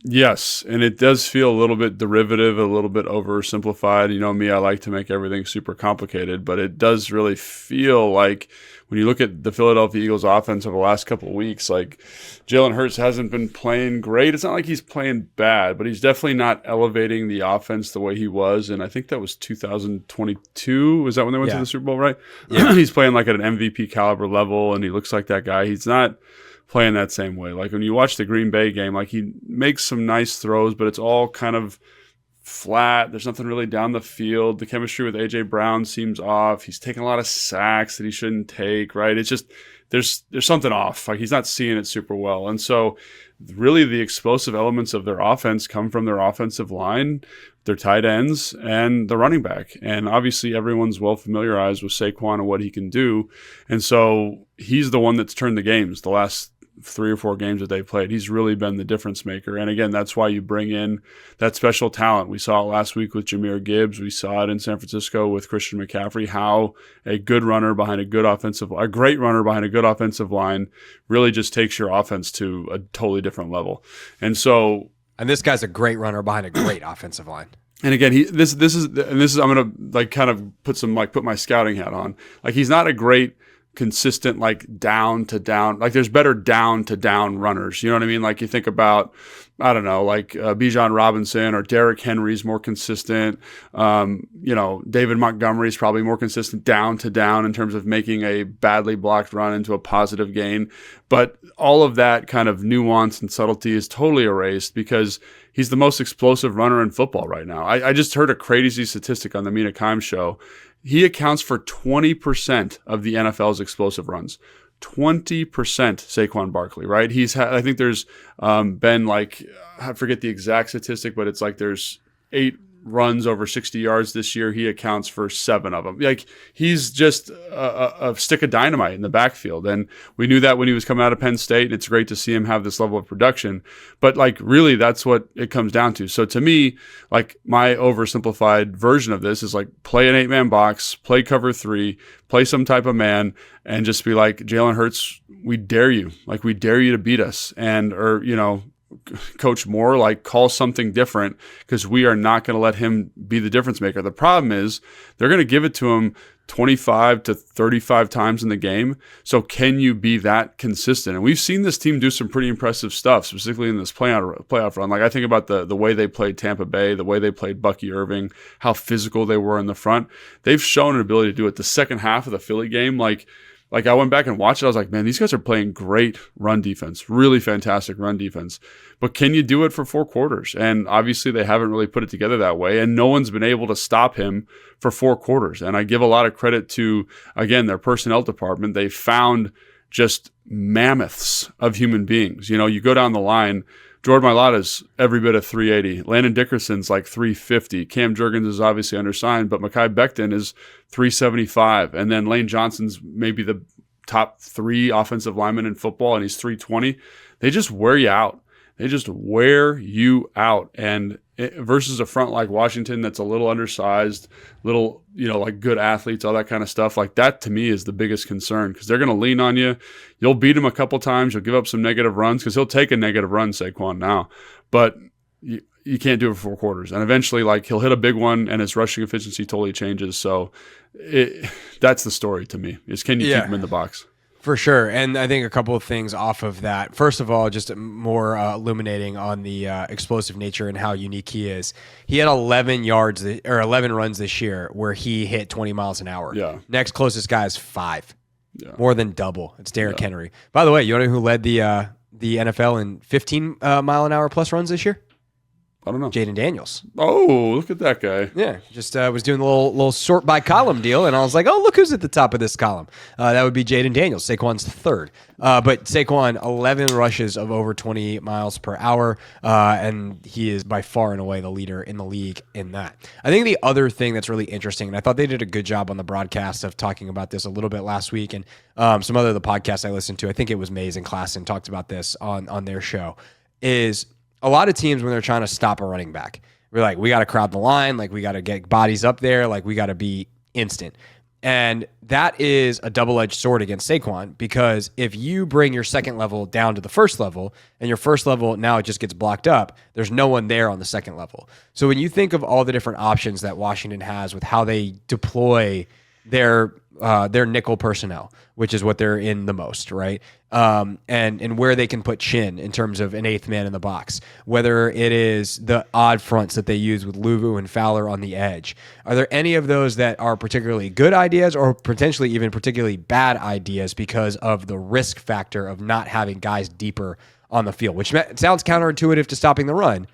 Yes, and it does feel a little bit derivative, a little bit oversimplified. You know me, I like to make everything super complicated, but it does really feel like when you look at the Philadelphia Eagles offense over the last couple of weeks, like Jalen Hurts hasn't been playing great. It's not like he's playing bad, but he's definitely not elevating the offense the way he was. And I think that was 2022. Was that when they went to the Super Bowl, right? Yeah. He's playing like at an MVP caliber level, and he looks like that guy. He's not playing that same way. Like when you watch the Green Bay game, like he makes some nice throws, but it's all kind of flat. There's nothing really down the field. The chemistry with A.J. Brown seems off. He's taking a lot of sacks that he shouldn't take, right? It's just there's something off. Like he's not seeing it super well. And so really the explosive elements of their offense come from their offensive line, their tight ends, and the running back. And obviously everyone's well familiarized with Saquon and what he can do. And so he's the one that's turned the games the last 3 or 4 games that they've played. He's really been the difference maker. And again, that's why you bring in that special talent. We saw it last week with Jahmyr Gibbs. We saw it in San Francisco with Christian McCaffrey, how a great runner behind a good offensive line really just takes your offense to a totally different level. And this guy's a great runner behind a great offensive line. And again, this is I'm gonna like kind of put my scouting hat on. Like he's not a great consistent like down to down, like there's better down to down runners, you know what I mean? Like you think about, I don't know, like Bijan Robinson or Derrick Henry's more consistent. David Montgomery's probably more consistent down to down in terms of making a badly blocked run into a positive gain. But all of that kind of nuance and subtlety is totally erased because he's the most explosive runner in football right now. I just heard a crazy statistic on the Mina Kimes show. He accounts for 20% of the NFL's explosive runs. 20% Saquon Barkley, right? I think there's been like, I forget the exact statistic, but it's like there's 8 runs over 60 yards this year. He accounts for 7 of them. Like, he's just a stick of dynamite in the backfield. And we knew that when he was coming out of Penn State, and it's great to see him have this level of production. But like, really, that's what it comes down to. So to me, like, my oversimplified version of this is like, play an 8-man box, play cover 3, play some type of man, and just be like, Jalen Hurts, we dare you. Like, we dare you to beat us. Or, Coach Moore, like, call something different, because we are not going to let him be the difference maker. The problem is they're going to give it to him 25 to 35 times in the game. So can you be that consistent? And we've seen this team do some pretty impressive stuff, specifically in this playoff run. Like, I think about the way they played Tampa Bay, the way they played Bucky Irving, how physical they were in the front. They've shown an ability to do it. The second half of the Philly game, like I went back and watched it. I was like, man, these guys are playing great run defense, really fantastic run defense. But can you do it for 4 quarters? And obviously they haven't really put it together that way. And no one's been able to stop him for 4 quarters. And I give a lot of credit to, again, their personnel department. They found just mammoths of human beings. You go down the line, Jordan Mailata's every bit of 380. Landon Dickerson's like 350. Cam Jurgens is obviously undersigned, but Mekhi Becton is 375. And then Lane Johnson's maybe the top 3 offensive linemen in football, and he's 320. They just wear you out. And versus a front like Washington that's a little undersized, little, like good athletes, all that kind of stuff, like that to me is the biggest concern, because they're going to lean on you. You'll beat him a couple times. You'll give up some negative runs, because he'll take a negative run, Saquon, now. But you can't do it for 4 quarters. And eventually, like, he'll hit a big one and his rushing efficiency totally changes. So that's the story to me, is can you keep him in the box? For sure. And I think a couple of things off of that. First of all, just more illuminating on the explosive nature and how unique he is. He had 11 runs this year where he hit 20 miles an hour. Yeah. Next closest guy is 5. Yeah. More than double. It's Derrick Henry. By the way, you know who led the NFL in 15 mile an hour plus runs this year? I don't know. Jayden Daniels. Oh, look at that guy. Yeah, just was doing the little sort by column deal, and I was like, oh, look who's at the top of this column. That would be Jayden Daniels, Saquon's 3rd. But Saquon, 11 rushes of over 20 miles per hour, and he is by far and away the leader in the league in that. I think the other thing that's really interesting, and I thought they did a good job on the broadcast of talking about this a little bit last week, and some other of the podcasts I listened to, I think it was Mays and Klassen talked about this on their show, is a lot of teams, when they're trying to stop a running back, we're like, we got to crowd the line, like we got to get bodies up there, like we got to be instant. And that is a double-edged sword against Saquon, because if you bring your second level down to the first level, and your first level now it just gets blocked up, there's no one there on the second level. So when you think of all the different options that Washington has with how they deploy their nickel personnel, which is what they're in the most, right? And where they can put Chin in terms of an 8th man in the box, whether it is the odd fronts that they use with Luvu and Fowler on the edge. Are there any of those that are particularly good ideas, or potentially even particularly bad ideas because of the risk factor of not having guys deeper on the field, which sounds counterintuitive to stopping the run,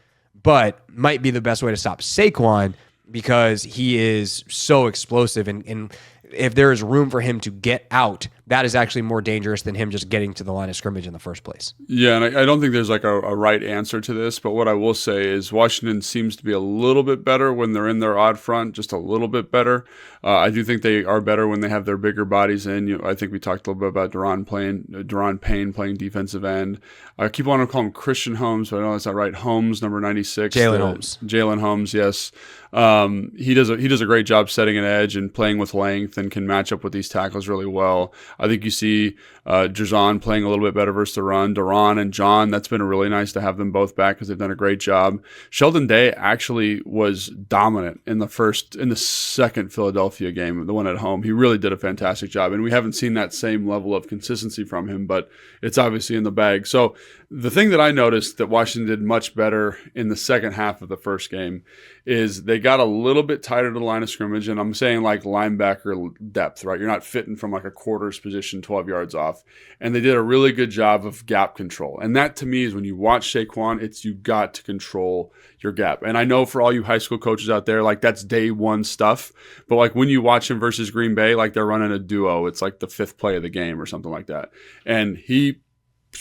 but might be the best way to stop Saquon, because he is so explosive, and if there is room for him to get out, that is actually more dangerous than him just getting to the line of scrimmage in the first place. Yeah, and I don't think there's like a right answer to this, but what I will say is Washington seems to be a little bit better when they're in their odd front, just a little bit better. I do think they are better when they have their bigger bodies in. I think we talked a little bit about Daron Payne playing defensive end. I keep wanting to call him Christian Holmes, but I know that's not right. Holmes, number 96. Jalen Holmes, yes. He does a great job setting an edge and playing with length, and can match up with these tackles really well. I think you see Jazan playing a little bit better versus the run. Daron and John, that's been really nice to have them both back, because they've done a great job. Sheldon Day actually was dominant in the second Philadelphia game, the one at home. He really did a fantastic job, and we haven't seen that same level of consistency from him, but it's obviously in the bag. So the thing that I noticed that Washington did much better in the second half of the first game is they got a little bit tighter to the line of scrimmage, and I'm saying like linebacker depth, right? You're not fitting from like a quarters position 12 yards off. And they did a really good job of gap control. And that to me is when you watch Saquon, it's you got to control your gap. And I know for all you high school coaches out there, like that's day one stuff. But like when you watch him versus Green Bay, like they're running a duo. It's like the 5th play of the game or something like that. And he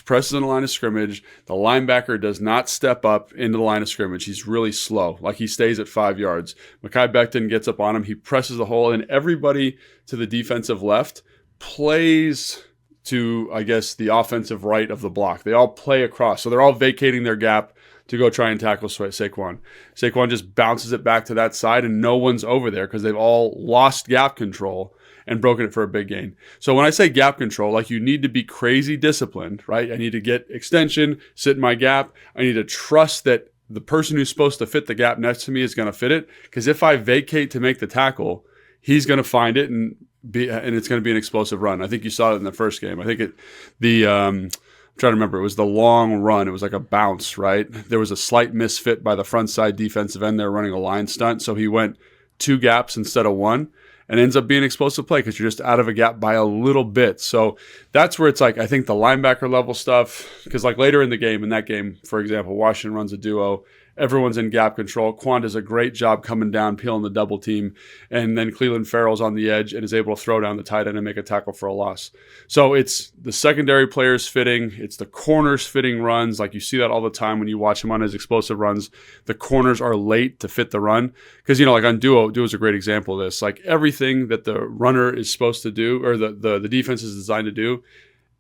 presses in the line of scrimmage. The linebacker does not step up into the line of scrimmage. He's really slow. Like he stays at 5 yards. Mekhi Becton gets up on him. He presses the hole, and everybody to the defensive left plays to, I guess, the offensive right of the block. They all play across. So they're all vacating their gap to go try and tackle Saquon. Saquon just bounces it back to that side, and no one's over there because they've all lost gap control and broken it for a big gain. So when I say gap control, like you need to be crazy disciplined, right? I need to get extension, sit in my gap. I need to trust that the person who's supposed to fit the gap next to me is going to fit it. Because if I vacate to make the tackle, he's going to find it and it's going to be an explosive run. I think you saw it in the first game. I think I'm trying to remember. It was the long run. It was like a bounce, right? There was a slight misfit by the front side defensive end there running a line stunt. So he went 2 gaps instead of 1. And ends up being an explosive play because you're just out of a gap by a little bit. So that's where it's like, I think the linebacker level stuff, because like later in the game, in that game, for example, Washington runs a duo. Everyone's in gap control. Quan does a great job coming down, peeling the double team. And then Cleveland Farrell's on the edge and is able to throw down the tight end and make a tackle for a loss. So it's the secondary players fitting. It's the corners fitting runs. Like you see that all the time when you watch him on his explosive runs. The corners are late to fit the run. Because, like on duo is a great example of this. Like everything that the runner is supposed to do or the defense is designed to do,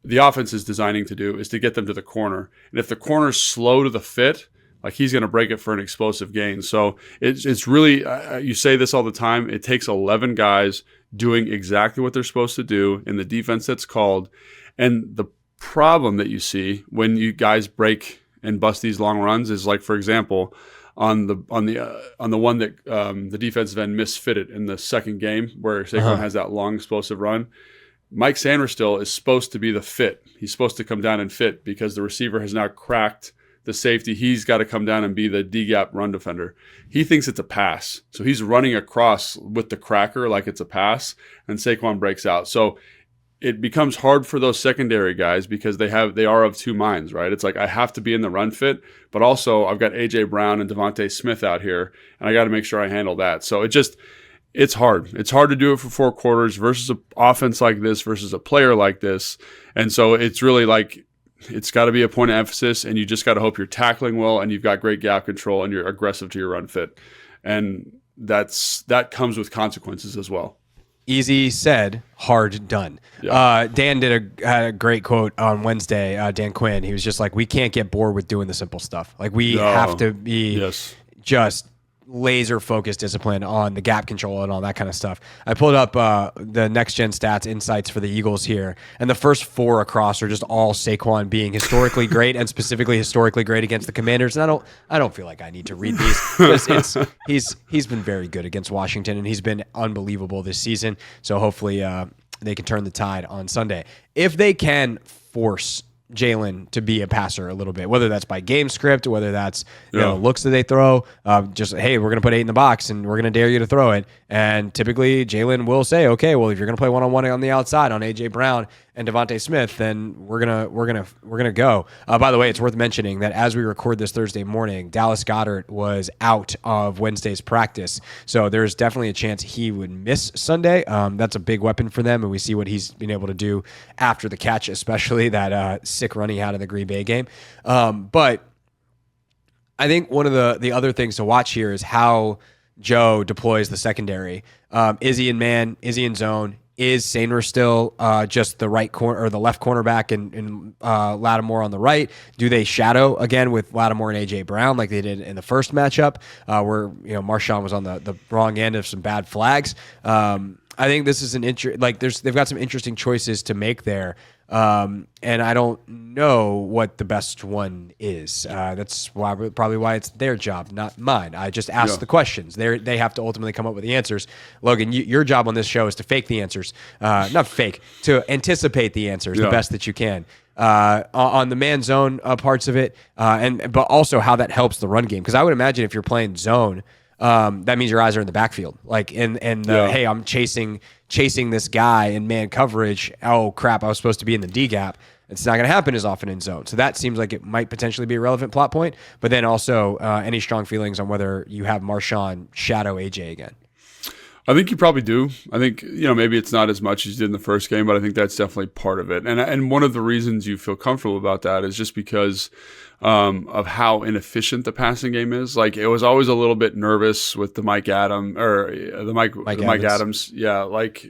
the offense is designing to do is to get them to the corner. And if the corner's slow to the fit, like he's going to break it for an explosive gain. So it's really, you say this all the time, it takes 11 guys doing exactly what they're supposed to do in the defense that's called. And the problem that you see when you guys break and bust these long runs is like, for example, on the one that the defensive end misfitted in the second game where Saquon has that long explosive run. Mike Sanderstill is supposed to be the fit. He's supposed to come down and fit because the receiver has now cracked the safety. He's got to come down and be the D-gap run defender. He thinks it's a pass. So he's running across with the cracker like it's a pass, and Saquon breaks out. So it becomes hard for those secondary guys because they are of two minds, right? It's like I have to be in the run fit, but also I've got A.J. Brown and Devontae Smith out here, and I got to make sure I handle that. So it's hard. It's hard to do it for 4 quarters versus an offense like this versus a player like this. And so it's really like it's got to be a point of emphasis, and you just got to hope you're tackling well and you've got great gap control and you're aggressive to your run fit. And that comes with consequences as well. Easy said, hard done. Yeah. Dan had a great quote on Wednesday, Dan Quinn. He was just like, we can't get bored with doing the simple stuff. Like we have to be just laser focused discipline on the gap control and all that kind of stuff. I pulled up the next gen stats insights for the Eagles here, and the first 4 across are just all Saquon being historically great and specifically historically great against the Commanders. And I don't feel like I need to read these because he's been very good against Washington, and he's been unbelievable this season. So hopefully they can turn the tide on Sunday if they can force Jaylen to be a passer a little bit, whether that's by game script, whether that's looks that they throw. Just, hey, we're going to put 8 in the box and we're going to dare you to throw it. And typically Jaylen will say, okay, well, if you're going to play one-on-one on the outside on A.J. Brown and Devontae Smith, then we're gonna go. By the way, it's worth mentioning that as we record this Thursday morning, Dallas Goedert was out of Wednesday's practice, so there's definitely a chance he would miss Sunday. That's a big weapon for them, and we see what he's been able to do after the catch, especially that sick run he had in the Green Bay game. But I think one of the other things to watch here is how Joe deploys the secondary. Is he in man? Is he in zone? Is Sainer still just the right corner or the left cornerback and Lattimore on the right? Do they shadow again with Lattimore and A.J. Brown like they did in the first matchup where Marshawn was on the wrong end of some bad flags? I think this is they've got some interesting choices to make there. And I don't know what the best one is. That's probably why it's their job, not mine. I just ask the questions. They have to ultimately come up with the answers. Logan, your job on this show is to fake the answers. Not fake, to anticipate the answers the best that you can. On the man zone parts of it, but also how that helps the run game. Because I would imagine if you're playing zone, that means your eyes are in the backfield. Like, hey, I'm chasing this guy in man coverage. Oh crap, I was supposed to be in the D gap. It's not going to happen as often in zone. So that seems like it might potentially be a relevant plot point. But then also any strong feelings on whether you have Marshawn shadow AJ again? I think you probably do. I think, maybe it's not as much as you did in the first game, but I think that's definitely part of it. And one of the reasons you feel comfortable about that is just because of how inefficient the passing game is. Like, it was always a little bit nervous with the Mike Adams. Yeah, like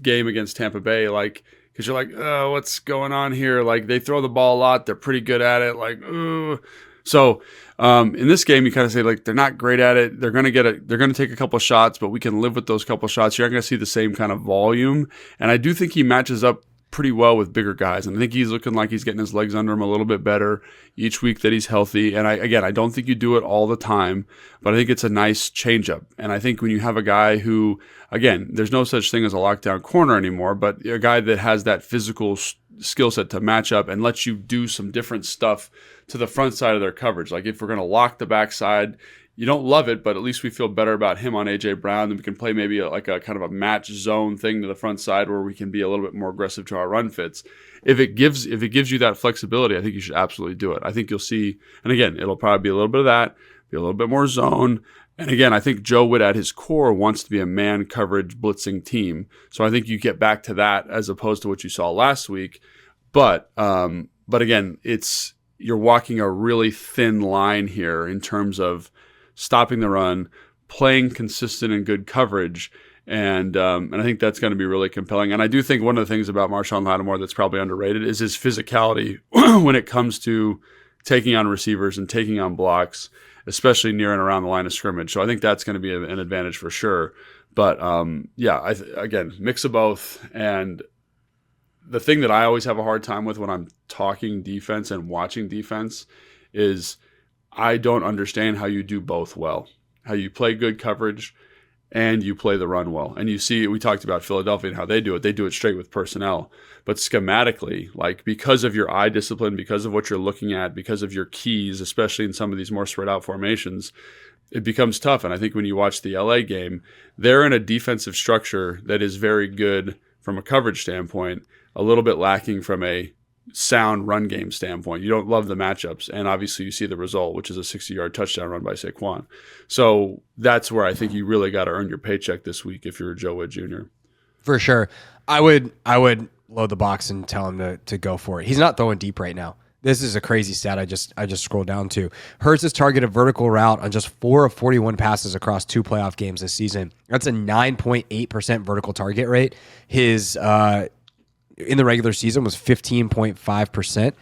game against Tampa Bay, like, because you're like, oh, what's going on here? Like, they throw the ball a lot. They're pretty good at it. Like, ooh. So in this game, you kind of say, like, they're not great at it. They're going to take a couple of shots, but we can live with those couple of shots. You're not going to see the same kind of volume. And I do think he matches up pretty well with bigger guys. And I think he's looking like he's getting his legs under him a little bit better each week that he's healthy. And I don't think you do it all the time, but I think it's a nice changeup. And I think when you have a guy who, again, there's no such thing as a lockdown corner anymore, but a guy that has that physical skill set to match up and lets you do some different stuff to the front side of their coverage. Like, if we're going to lock the backside, you don't love it, but at least we feel better about him on AJ Brown. And we can play maybe a kind of a match zone thing to the front side where we can be a little bit more aggressive to our run fits. If it gives you that flexibility, I think you should absolutely do it. I think you'll see, and again, it'll probably be a little bit of that, be a little bit more zone. And again, I think Joe Wood at his core wants to be a man coverage blitzing team. So I think you get back to that as opposed to what you saw last week. But again, you're walking a really thin line here in terms of stopping the run, playing consistent and good coverage, and I think that's going to be really compelling. And I do think one of the things about Marshawn Lattimore that's probably underrated is his physicality when it comes to taking on receivers and taking on blocks, especially near and around the line of scrimmage. So I think that's going to be an advantage for sure. But again, mix of both. And the thing that I always have a hard time with when I'm talking defense and watching defense is I don't understand how you do both well, how you play good coverage and you play the run well. And you see, we talked about Philadelphia and how they do it straight with personnel. But schematically, like, because of your eye discipline, because of what you're looking at, because of your keys, especially in some of these more spread out formations, it becomes tough. And I think when you watch the LA game, they're in a defensive structure that is very good from a coverage standpoint, a little bit lacking from a sound run game standpoint. You don't love the matchups, and obviously you see the result, which is a 60-yard touchdown run by Saquon. So that's where I think you really got to earn your paycheck this week if you're Joe Wood Jr. For sure. I would load the box and tell him to go for it. He's not throwing deep right now. This is a crazy stat I just scrolled down to. Hurts has targeted vertical route on just 4 of 41 passes across 2 playoff games this season. That's a 9.8% vertical target rate. His in the regular season was 15.5%.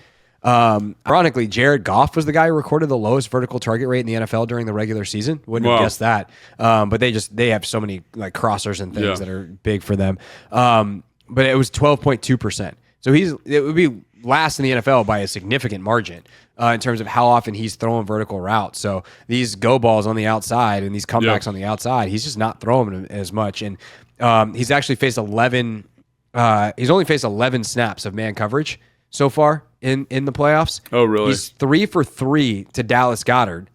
Ironically, Jared Goff was the guy who recorded the lowest vertical target rate in the NFL during the regular season. Wouldn't have guessed that. But they have so many like crossers and things that are big for them. But it was 12.2%. So it would be last in the NFL by a significant margin in terms of how often he's throwing vertical routes. So these go balls on the outside and these comebacks on the outside, he's just not throwing them as much. And he's actually faced 11. He's only faced 11 snaps of man coverage so far in the playoffs. Oh, really? He's 3 for 3 to Dallas Goedert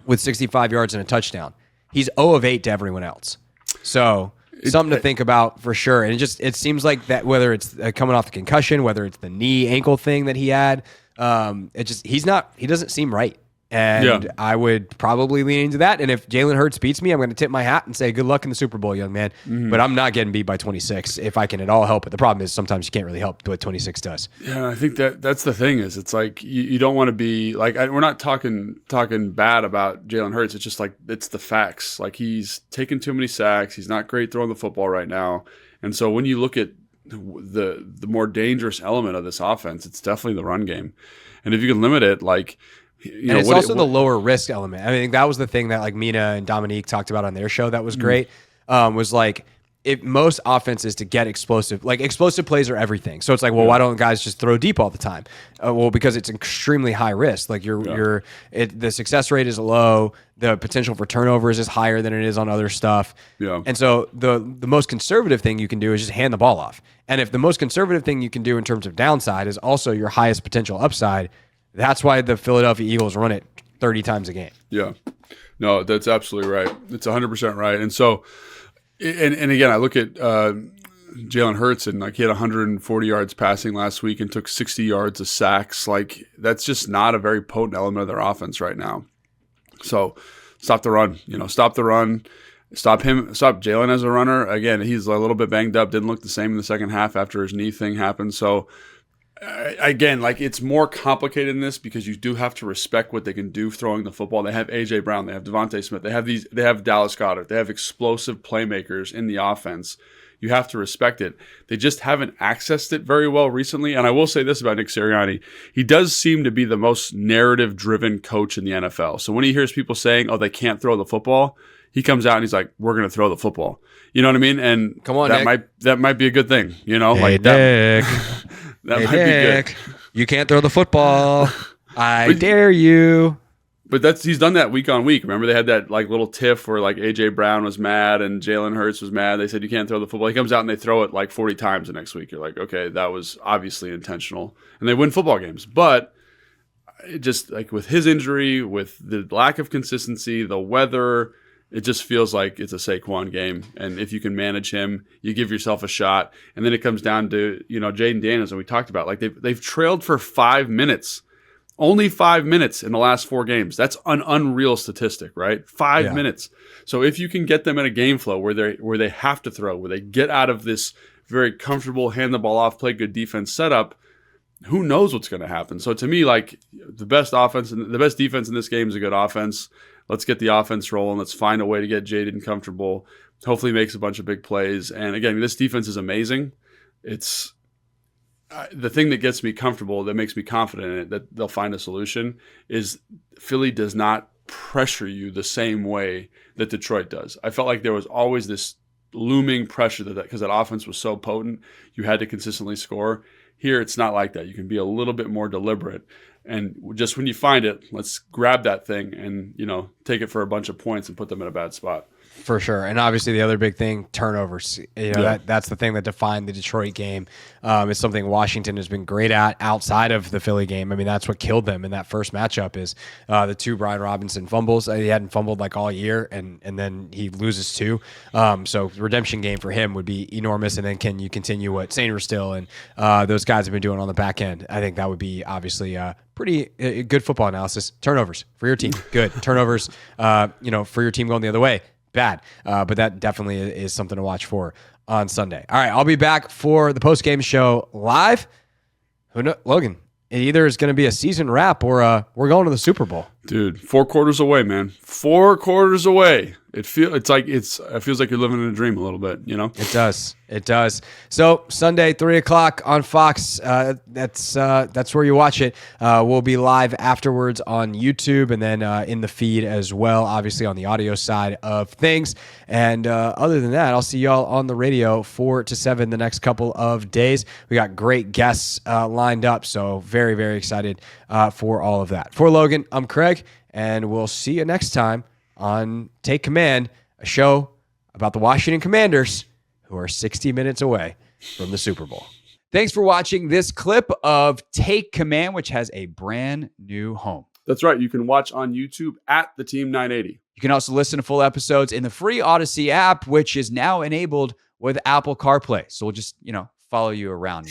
with 65 yards and a touchdown. He's 0 of 8 to everyone else. So something to think about for sure. And it seems like that, whether it's coming off the concussion, whether it's the knee ankle thing that he had, he doesn't seem right. And I would probably lean into that. And if Jalen Hurts beats me, I'm going to tip my hat and say, good luck in the Super Bowl, young man. Mm-hmm. But I'm not getting beat by 26 if I can at all help it. The problem is sometimes you can't really help what 26 does. Yeah, I think that's the thing is it's like you don't want to be like, we're not talking bad about Jalen Hurts. It's just like, it's the facts. Like, he's taken too many sacks. He's not great throwing the football right now. And so when you look at the more dangerous element of this offense, it's definitely the run game. And if you can limit it, like, and it's also the lower risk element. I think that was the thing that like Mina and Dominique talked about on their show that was great. Was like, if most offenses to get explosive plays are everything. So it's like, well, why don't guys just throw deep all the time? Well, because it's extremely high risk. Like the success rate is low. The potential for turnovers is higher than it is on other stuff. Yeah. And so the most conservative thing you can do is just hand the ball off. And if the most conservative thing you can do in terms of downside is also your highest potential upside, that's why the Philadelphia Eagles run it 30 times a game. Yeah. No, that's absolutely right. It's 100% right. And so, and again, I look at Jalen Hurts, and like he had 140 yards passing last week and took 60 yards of sacks. Like that's just not a very potent element of their offense right now. So stop the run. Stop the run. Stop Jalen as a runner. Again, he's a little bit banged up. Didn't look the same in the second half after his knee thing happened. So again, like it's more complicated than this because you do have to respect what they can do throwing the football. They have AJ Brown, they have Devontae Smith, they have Dallas Goedert, they have explosive playmakers in the offense. You have to respect it. They just haven't accessed it very well recently. And I will say this about Nick Sirianni. He does seem to be the most narrative-driven coach in the NFL. So when he hears people saying, oh, they can't throw the football, he comes out and he's like, we're going to throw the football. You know what I mean? And come on, that might be a good thing. Hey, like Nick. that might Nick. be good. You can't throw the football. I dare you. But he's done that week on week. Remember they had that like little tiff where like AJ Brown was mad and Jalen Hurts was mad. They said you can't throw the football. He comes out and they throw it like 40 times the next week. You're like, okay, that was obviously intentional. And they win football games. But it just like with his injury, with the lack of consistency, the weather, it just feels like it's a Saquon game. And if you can manage him, you give yourself a shot. And then it comes down to, Jayden Daniels, and we talked about like they've trailed for 5 minutes. Only 5 minutes in the last 4 games. That's an unreal statistic, right? 5 minutes. So if you can get them in a game flow where they have to throw, where they get out of this very comfortable hand the ball off, play good defense setup, who knows what's going to happen? So to me, like the best offense and the best defense in this game is a good offense. Let's get the offense rolling. Let's find a way to get Jayden comfortable. Hopefully, he makes a bunch of big plays. And again, this defense is amazing. It's the thing that gets me comfortable, that makes me confident in it, that they'll find a solution, is Philly does not pressure you the same way that Detroit does. I felt like there was always this looming pressure because that offense was so potent, you had to consistently score. Here, it's not like that. You can be a little bit more deliberate. And just when you find it, let's grab that thing and, take it for a bunch of points and put them in a bad spot. For sure. And obviously the other big thing, turnovers. That's the thing that defined the Detroit game. It's something Washington has been great at outside of the Philly game. I mean, that's what killed them in that first matchup is the 2 Brian Robinson fumbles. He hadn't fumbled like all year, and then he loses 2. So redemption game for him would be enormous. And then can you continue what Sainer still and those guys have been doing on the back end? I think that would be obviously pretty good football analysis. Turnovers for your team, good. Turnovers, for your team going the other way, bad. But that definitely is something to watch for on Sunday. All right, I'll be back for the post-game show live. Who knows, Logan? It either is going to be a season wrap or we're going to the Super Bowl. Dude, 4 quarters away, man. 4 quarters away. It feels like you're living in a dream a little bit, It does. It does. So Sunday, 3:00 on Fox. That's where you watch it. We'll be live afterwards on YouTube and then in the feed as well, obviously on the audio side of things. And other than that, I'll see y'all on the radio 4 to 7 the next couple of days. We got great guests lined up, so very, very excited for all of that. For Logan, I'm Craig, and we'll see you next time on Take Command, a show about the Washington Commanders, who are 60 minutes away from the Super Bowl. Thanks for watching this clip of Take Command, which has a brand new home. That's right. You can watch on YouTube at the Team 980. You can also listen to full episodes in the free Odyssey app, which is now enabled with Apple CarPlay. So we'll just, follow you around.